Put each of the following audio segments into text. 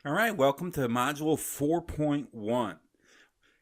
All right, welcome to Module 4.1.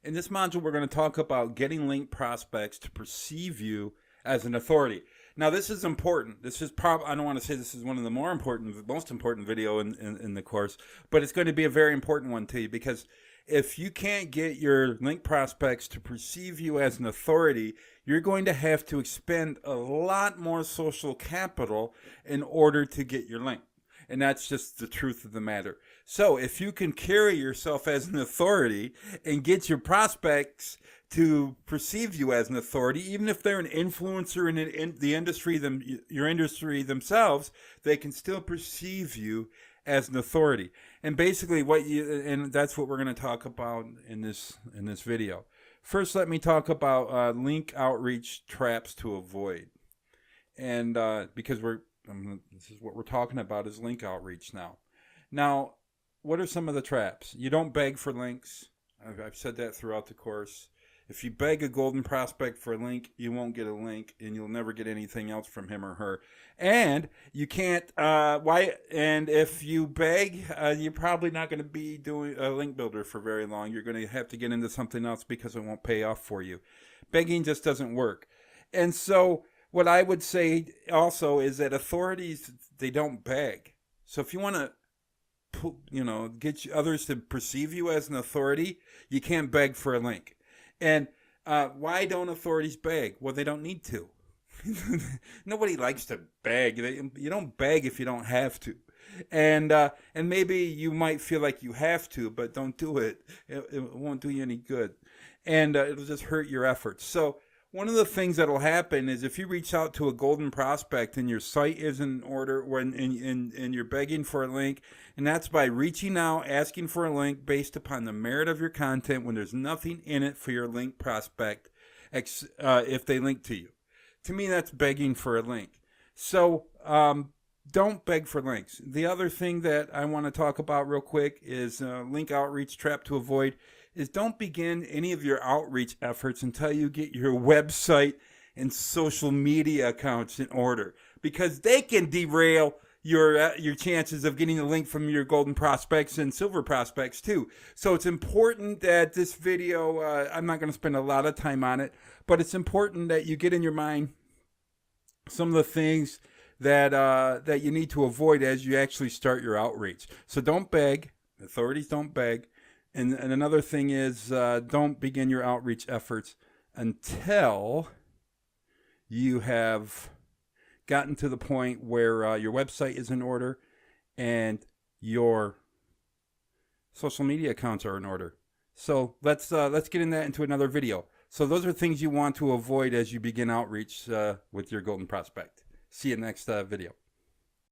In this module, we're going to talk about getting link prospects to perceive you as an authority. Now, this is important. This is probably, I don't want to say this is one of the most important video in the course, but it's going to be a very important one to you because if you can't get your link prospects to perceive you as an authority, you're going to have to expend a lot more social capital in order to get your link. And that's just the truth of the matter. So if you can carry yourself as an authority and get your prospects to perceive you as an authority, even if they're an influencer in the industry, your industry themselves, they can still perceive you as an authority. And basically, and that's what we're going to talk about in this video. First, let me talk about link outreach traps to avoid, and because this is what we're talking about is link outreach now. Now, what are some of the traps? You don't beg for links. I've said that throughout the course. If you beg a golden prospect for a link, you won't get a link, and you'll never get anything else from him or her. And you can't. And if you beg, you're probably not going to be doing a link builder for very long. You're going to have to get into something else because it won't pay off for you. Begging just doesn't work. And so, what I would say also is that authorities, they don't beg. So if you want to get others to perceive you as an authority, you can't beg for a link. And why don't authorities beg? Well, they don't need to. Nobody likes to beg. You don't beg if you don't have to. And maybe you might feel like you have to, but don't do it. It won't do you any good. And it'll just hurt your efforts. So one of the things that'll happen is if you reach out to a golden prospect and your site is in order and you're begging for a link, and that's by reaching out, asking for a link based upon the merit of your content when there's nothing in it for your link prospect if they link to you. To me, that's begging for a link. So don't beg for links. The other thing that I want to talk about real quick is link outreach trap to avoid is don't begin any of your outreach efforts until you get your website and social media accounts in order, because they can derail your chances of getting a link from your golden prospects and silver prospects too. So it's important that this video, I'm not going to spend a lot of time on it, but it's important that you get in your mind some of the things that you need to avoid as you actually start your outreach. So don't beg. Authorities don't beg. And another thing is don't begin your outreach efforts until you have gotten to the point where your website is in order and your social media accounts are in order. So let's get into another video. So those are things you want to avoid as you begin outreach with your golden prospect. See you next video.